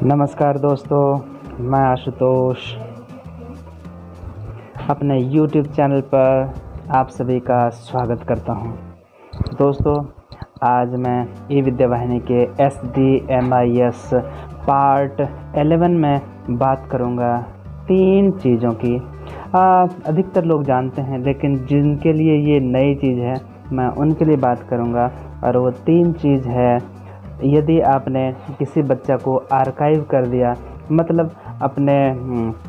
नमस्कार दोस्तों, मैं आशुतोष अपने YouTube चैनल पर आप सभी का स्वागत करता हूं। दोस्तों, आज मैं ई-विद्या वाहिनी के SDMIS पार्ट 11 में बात करूंगा 3 चीज़ों की। अधिकतर लोग जानते हैं, लेकिन जिनके लिए ये नई चीज़ है मैं उनके लिए बात करूंगा। और वो 3 चीज़ है, यदि आपने किसी बच्चा को आर्काइव कर दिया, मतलब अपने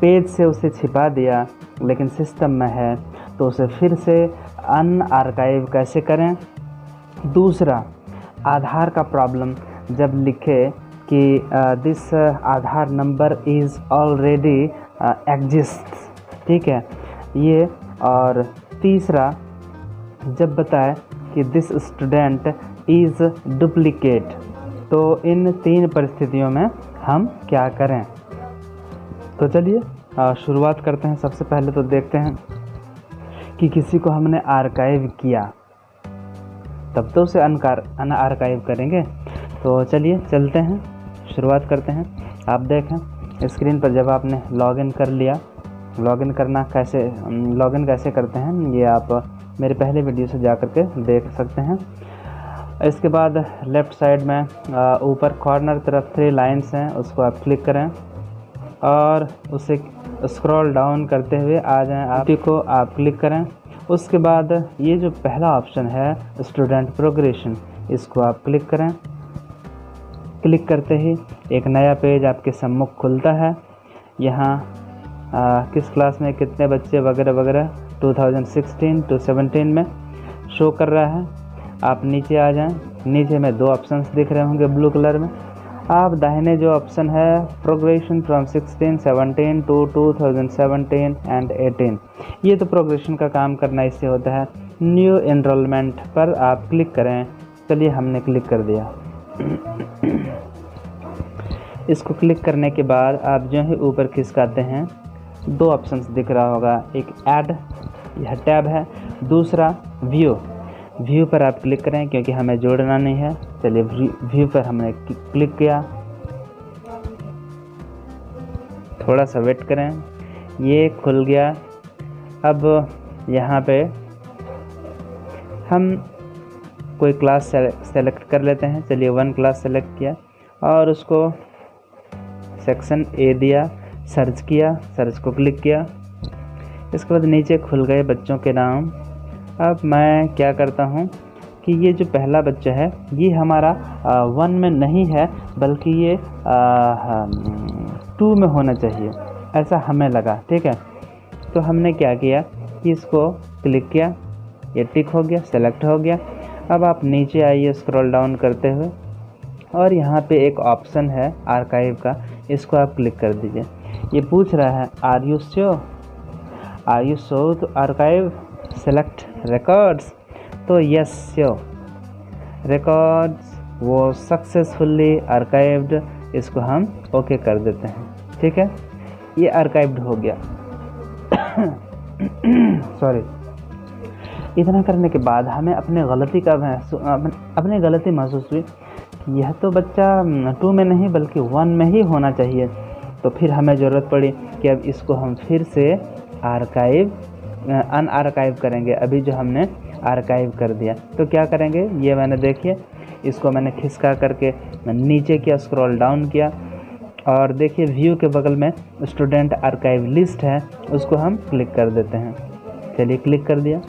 पेज से उसे छिपा दिया लेकिन सिस्टम में है, तो उसे फिर से अनआर्काइव कैसे करें। दूसरा, आधार का प्रॉब्लम जब लिखे कि this Aadhaar number is already exist, ठीक है ये। और तीसरा, जब बताए कि दिस स्टूडेंट इज़ डुप्लीकेट, तो इन 3 परिस्थितियों में हम क्या करें। तो चलिए शुरुआत करते हैं। सबसे पहले तो देखते हैं कि किसी को हमने आर्काइव किया, तब तो उसे अनआर्काइव करेंगे। तो चलिए चलते हैं, शुरुआत करते हैं। आप देखें स्क्रीन पर, जब आपने लॉगिन कर लिया, लॉगिन कैसे करते हैं ये आप मेरे पहले वीडियो से जा कर के देख सकते हैं। इसके बाद लेफ़्ट साइड में ऊपर कॉर्नर तरफ 3 लाइन्स हैं, उसको आप क्लिक करें और उसे स्क्रॉल डाउन करते हुए आ जाएं। आप को आप क्लिक करें। उसके बाद ये जो पहला ऑप्शन है स्टूडेंट प्रोग्रेशन, इसको आप क्लिक करें। क्लिक करते ही एक नया पेज आपके सम्मुख खुलता है। यहाँ किस क्लास में कितने बच्चे वगैरह वगैरह 2016 to 17 में शो कर रहा है। आप नीचे आ जाएं। नीचे में 2 ऑप्शंस दिख रहे होंगे ब्लू कलर में। आप दाहिने जो ऑप्शन है प्रोग्रेशन फ्रॉम 16, 17 to 2017 and 18, ये तो प्रोग्रेशन का काम करना इससे होता है। न्यू एनरोलमेंट पर आप क्लिक करें। चलिए हमने क्लिक कर दिया। इसको क्लिक करने के बाद आप जो है ऊपर खिसकाते हैं, 2 ऑप्शंस दिख रहा होगा। एक ऐड, यह टैब है। दूसरा व्यू पर आप क्लिक करें, क्योंकि हमें जोड़ना नहीं है। चलिए व्यू पर हमने क्लिक किया। थोड़ा सा वेट करें, ये खुल गया। अब यहाँ पे हम कोई क्लास सेलेक्ट कर लेते हैं। चलिए 1 क्लास सेलेक्ट किया और उसको सेक्शन A दिया, सर्च किया, सर्च को क्लिक किया। इसके बाद नीचे खुल गए बच्चों के नाम। अब मैं क्या करता हूँ कि ये जो पहला बच्चा है ये हमारा 1 में नहीं है, बल्कि ये 2 में होना चाहिए, ऐसा हमें लगा, ठीक है। तो हमने क्या किया कि इसको क्लिक किया, ये टिक हो गया, सेलेक्ट हो गया। अब आप नीचे आइए स्क्रॉल डाउन करते हुए और यहाँ पे एक ऑप्शन है आर्काइव का, इसको आप क्लिक कर दीजिए। ये पूछ रहा है are you sure to archive, select records. तो यस श्योर, रिकॉर्ड्स वो सक्सेसफुली आर्काइव्ड, इसको हम ओके कर देते हैं, ठीक है। ये आर्काइव्ड हो गया। सॉरी। इतना करने के बाद हमें अपनी गलती महसूस हुई कि यह तो बच्चा 2 में नहीं बल्कि 1 में ही होना चाहिए। तो फिर हमें ज़रूरत पड़ी कि अब इसको हम फिर से अनआर्काइव करेंगे। अभी जो हमने आर्काइव कर दिया, तो क्या करेंगे, ये मैंने देखिए इसको मैंने खिसका करके नीचे किया, स्क्रॉल डाउन किया और देखिए व्यू के बगल में स्टूडेंट आर्काइव लिस्ट है, उसको हम क्लिक कर देते हैं। चलिए क्लिक कर दिया,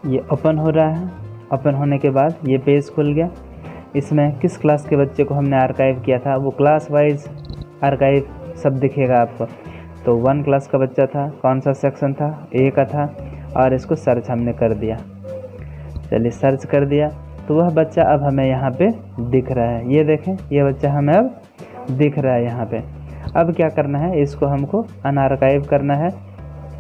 ये ओपन हो रहा है। ओपन होने के बाद ये पेज खुल गया। इसमें किस क्लास के बच्चे को हमने आर्काइव किया था वो क्लास वाइज आर्काइव सब दिखेगा आपको। तो 1 क्लास का बच्चा था, कौन सा सेक्शन था, A का था, और इसको सर्च हमने कर दिया। चलिए सर्च कर दिया तो वह बच्चा अब हमें यहाँ पे दिख रहा है। ये देखें, ये बच्चा हमें अब दिख रहा है यहाँ पे। अब क्या करना है, इसको हमको अनआर्काइव करना है,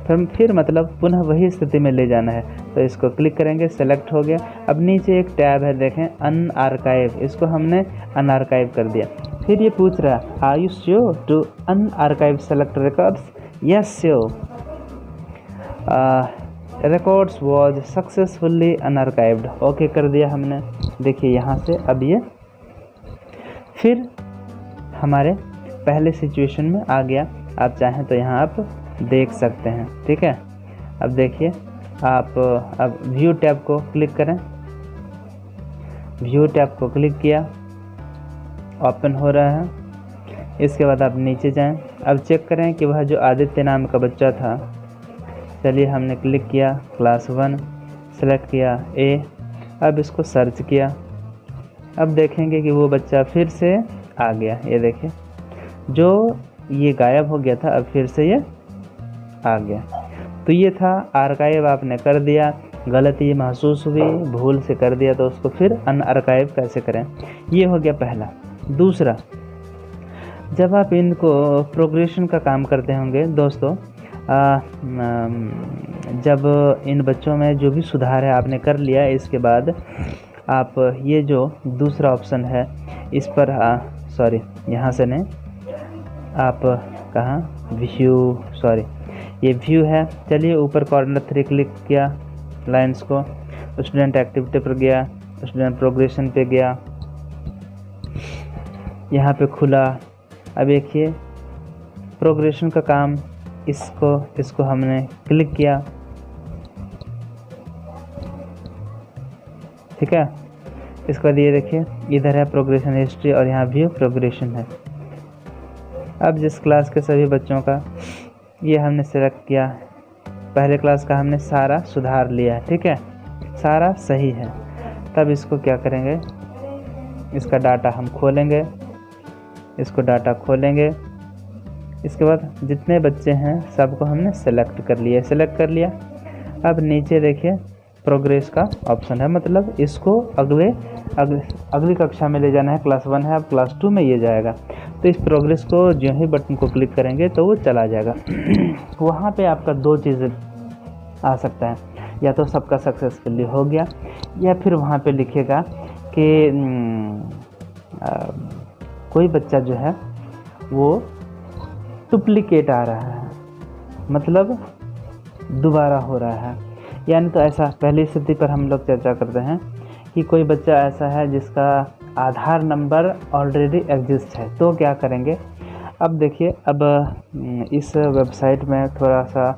फिर मतलब पुनः वही स्थिति में ले जाना है। तो इसको क्लिक करेंगे, सेलेक्ट हो गया। अब नीचे एक टैब है, देखें अनआर्काइव, इसको हमने अनआर्काइव कर दिया। फिर ये पूछ रहा है are you sure to unarchive select records, yes sure, records was successfully unarchived, okay कर दिया हमने। देखिए यहाँ से अब ये फिर हमारे पहले सिचुएशन में आ गया। आप चाहें तो यहाँ आप देख सकते हैं, ठीक है। अब देखिए, आप अब व्यू टैब को क्लिक करें। व्यू टैब को क्लिक किया, ओपन हो रहा है। इसके बाद आप नीचे जाएं। अब चेक करें कि वह जो आदित्य नाम का बच्चा था, चलिए हमने क्लिक किया, क्लास 1 सेलेक्ट किया ए। अब इसको सर्च किया। अब देखेंगे कि वो बच्चा फिर से आ गया। ये देखिए, जो ये गायब हो गया था अब फिर से ये आ गया। तो ये था आर्काइव आपने कर दिया, गलती महसूस हुई, भूल से कर दिया, तो उसको फिर अनआर्काइव कैसे करें, ये हो गया पहला। दूसरा, जब आप इनको प्रोग्रेशन का काम करते होंगे दोस्तों, जब इन बच्चों में जो भी सुधार है आपने कर लिया, इसके बाद आप ये जो दूसरा ऑप्शन है इस पर सॉरी यहाँ से नहीं, आप कहाँ व्यू, सॉरी ये व्यू है। चलिए ऊपर कॉर्नर 3 क्लिक किया, लाइंस को, स्टूडेंट एक्टिविटी पर गया, स्टूडेंट प्रोग्रेशन पे गया, यहाँ पे खुला। अब देखिए प्रोग्रेशन का काम, इसको हमने क्लिक किया, ठीक है। इसके बाद ये देखिए इधर है प्रोग्रेशन हिस्ट्री और यहाँ व्यू प्रोग्रेशन है। अब जिस क्लास के सभी बच्चों का ये हमने सेलेक्ट किया, पहले क्लास का हमने सारा सुधार लिया, ठीक है, सारा सही है। तब इसको क्या करेंगे, इसका डाटा हम खोलेंगे, इसको डाटा खोलेंगे। इसके बाद जितने बच्चे हैं सबको हमने सेलेक्ट कर लिया। अब नीचे देखिए प्रोग्रेस का ऑप्शन है, मतलब इसको अगली कक्षा में ले जाना है। क्लास 1 है, अब क्लास 2 में ये जाएगा। तो इस प्रोग्रेस को जो ही बटन को क्लिक करेंगे तो वो चला जाएगा। वहाँ पे आपका 2 चीज़ें आ सकता है, या तो सबका सक्सेसफुली हो गया, या फिर वहाँ पे लिखेगा कि कोई बच्चा जो है वो डुप्लीकेट आ रहा है, मतलब दोबारा हो रहा है। यानी तो ऐसा पहली स्थिति पर हम लोग चर्चा करते हैं कि कोई बच्चा ऐसा है जिसका आधार नंबर ऑलरेडी एग्जिस्ट है, तो क्या करेंगे। अब देखिए, अब इस वेबसाइट में थोड़ा सा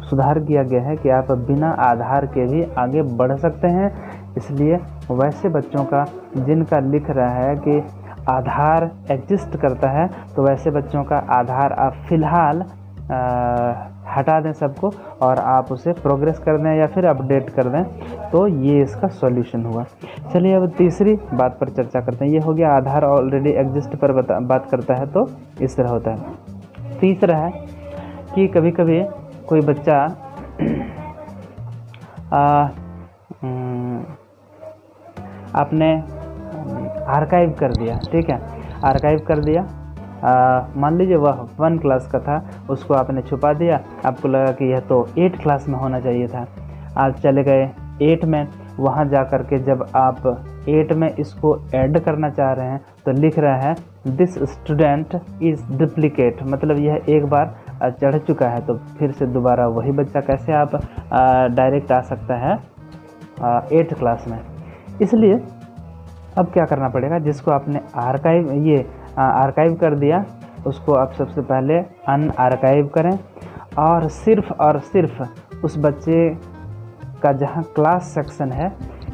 सुधार किया गया है कि आप बिना आधार के भी आगे बढ़ सकते हैं। इसलिए वैसे बच्चों का जिनका लिख रहा है कि आधार एग्जिस्ट करता है, तो वैसे बच्चों का आधार आप फ़िलहाल हटा दें सबको, और आप उसे प्रोग्रेस कर दें या फिर अपडेट कर दें, तो ये इसका सॉल्यूशन हुआ। चलिए अब तीसरी बात पर चर्चा करते हैं। ये हो गया आधार ऑलरेडी एग्जिस्ट पर बात करता है, तो इस तरह होता है। तीसरा है कि कभी कभी कोई बच्चा आपने आर्काइव कर दिया, ठीक है, आर्काइव कर दिया। मान लीजिए वह 1 क्लास का था, उसको आपने छुपा दिया, आपको लगा कि यह तो 8 क्लास में होना चाहिए था। आप चले गए 8 में, वहाँ जा कर के जब आप 8 में इसको ऐड करना चाह रहे हैं तो लिख रहा है दिस स्टूडेंट इज़ डुप्लीकेट, मतलब यह एक बार चढ़ चुका है, तो फिर से दोबारा वही बच्चा कैसे आप डायरेक्ट आ सकता है 8 क्लास में। इसलिए अब क्या करना पड़ेगा, जिसको आपने आर्काइव कर दिया, उसको आप सबसे पहले अनआर्काइव करें, और सिर्फ उस बच्चे का जहां क्लास सेक्शन है,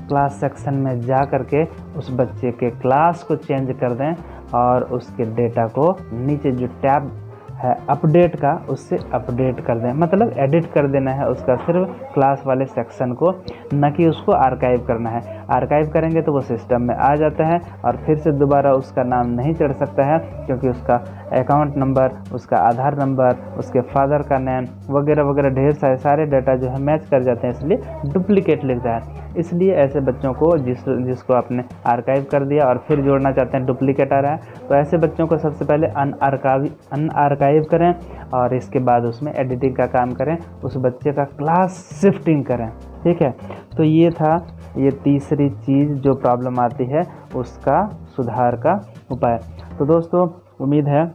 क्लास सेक्शन में जा कर के उस बच्चे के क्लास को चेंज कर दें, और उसके डेटा को नीचे जो टैब है अपडेट का, उससे अपडेट कर दें, मतलब एडिट कर देना है उसका सिर्फ क्लास वाले सेक्शन को, न कि उसको आर्काइव करना है। आर्काइव करेंगे तो वो सिस्टम में आ जाता है और फिर से दोबारा उसका नाम नहीं चढ़ सकता है, क्योंकि उसका अकाउंट नंबर, उसका आधार नंबर, उसके फादर का नेम वगैरह वगैरह ढेर सारे डाटा जो है मैच कर जाते हैं, इसलिए डुप्लीकेट लिखता है। इसलिए ऐसे बच्चों को जिसको आपने आर्काइव कर दिया और फिर जोड़ना चाहते हैं डुप्लीकेट आ रहा है, तो ऐसे बच्चों को सबसे पहले अनआर्काइव करें, और इसके बाद उसमें एडिटिंग का काम करें, उस बच्चे का क्लास शिफ्टिंग करें, ठीक है। तो ये था ये तीसरी चीज़ जो प्रॉब्लम आती है उसका सुधार का उपाय। तो दोस्तों उम्मीद है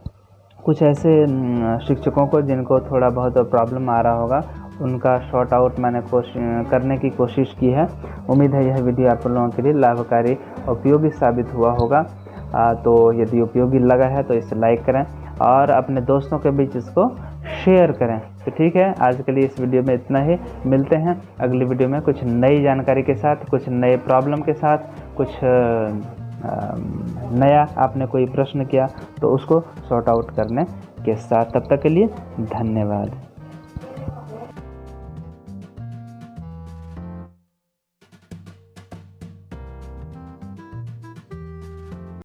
कुछ ऐसे शिक्षकों को जिनको थोड़ा बहुत प्रॉब्लम आ रहा होगा, उनका शॉर्ट आउट मैंने करने की कोशिश की है। उम्मीद है यह वीडियो आप लोगों के लिए लाभकारी उपयोगी साबित हुआ होगा। तो यदि उपयोगी लगा है तो इसे लाइक करें और अपने दोस्तों के बीच इसको शेयर करें। तो ठीक है, आज के लिए इस वीडियो में इतना ही। मिलते हैं अगली वीडियो में कुछ नई जानकारी के साथ, कुछ नए प्रॉब्लम के साथ, कुछ नया आपने कोई प्रश्न किया तो उसको सॉर्ट आउट करने के साथ। तब तक के लिए धन्यवाद।